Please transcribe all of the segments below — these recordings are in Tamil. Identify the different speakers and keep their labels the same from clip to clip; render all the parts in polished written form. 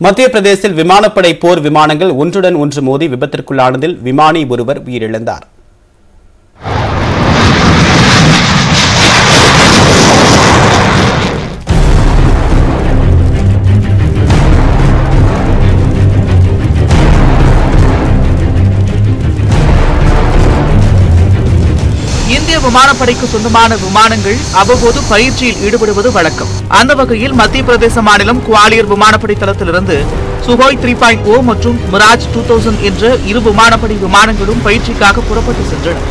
Speaker 1: மத்திய பிரதேசத்தில் விமானப்படை போர் விமானங்கள் ஒன்றுடன் ஒன்று மோதி விபத்திற்குள்ளானதில் விமானி ஒருவர் உயிரிழந்தார்.
Speaker 2: இந்திய விமானப்படைக்கு சொந்தமான விமானங்கள் அவ்வப்போது பயிற்சியில் ஈடுபடுவது வழக்கம். அந்த வகையில் மத்திய பிரதேச மாநிலம் குவாலியர் விமானப்படை தளத்திலிருந்து சுகோய் 3.0 மற்றும் மிராஜ் 2000 என்ற இரு விமானப்படை விமானங்களும் பயிற்சிக்காக புறப்பட்டு சென்றன.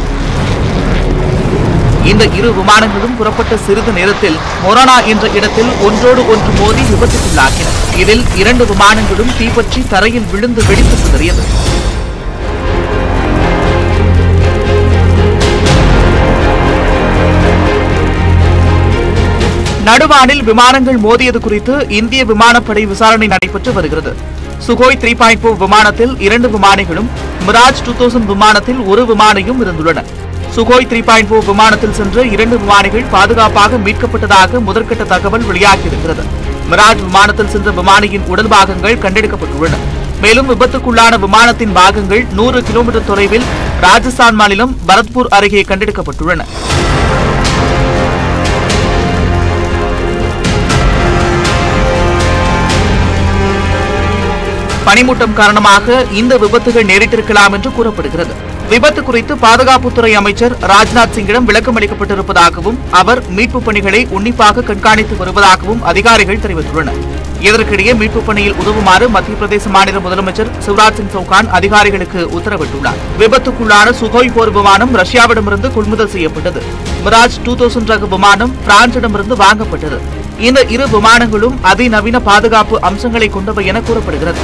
Speaker 2: இந்த இரு விமானங்களும் புறப்பட்ட சிறிது நேரத்தில் மொரானா என்ற இடத்தில் ஒன்றோடு ஒன்று மோதி விபத்துக்குள்ளாகின. இதில் 2 விமானங்களும் தீப்பற்றி தரையில் விழுந்து வெடித்து சிதறியது. நடுவானில் விமானங்கள் மோதியது குறித்து இந்திய விமானப்படை விசாரணை நடைபெற்று வருகிறது. சுகோய் 3.0 விமானத்தில் 2 விமானிகளும், மிராஜ் 2000 விமானத்தில் ஒரு விமானியும் இருந்துள்ளன. சுகோய் 3.0 விமானத்தில் சென்ற 2 விமானிகள் பாதுகாப்பாக மீட்கப்பட்டதாக முதற்கட்ட தகவல் வெளியாகியிருக்கிறது. மிராஜ் விமானத்தில் சென்ற விமானியின் உடல் பாகங்கள் கண்டெடுக்கப்பட்டுள்ளன. மேலும் விபத்துக்குள்ளான விமானத்தின் பாகங்கள் 100 கிலோமீட்டர் தொலைவில் ராஜஸ்தான் மாநிலம் பரத்பூர் அருகே கண்டெடுக்கப்பட்டுள்ளன. பனிமூட்டம் காரணமாக இந்த விபத்துகள் நேரிட்டிருக்கலாம் என்று கூறப்படுகிறது. விபத்து குறித்து பாதுகாப்புத்துறை அமைச்சர் ராஜ்நாத் சிங்கிடம் விளக்கம் அளிக்கப்பட்டிருப்பதாகவும் அவர் மீட்புப் பணிகளை உன்னிப்பாக கண்காணித்து வருவதாகவும் அதிகாரிகள் தெரிவித்துள்ளனர். இதற்கிடையே மீட்புப் பணியில் உதவுமாறு மத்திய பிரதேச மாநில முதலமைச்சர் சிவராஜ் சிங் சௌகான் அதிகாரிகளுக்கு உத்தரவிட்டுள்ளார். விபத்துக்குள்ளான சுகோய் போர் விமானம் ரஷ்யாவிடமிருந்து கொள்முதல் செய்யப்பட்டது. மிராஜ் 2000 ரக விமானம் பிரான்சிடமிருந்து வாங்கப்பட்டது. இந்த இரு விமானங்களும் அதிநவீன பாதுகாப்பு அம்சங்களை கொண்டவை என கூறப்படுகிறது.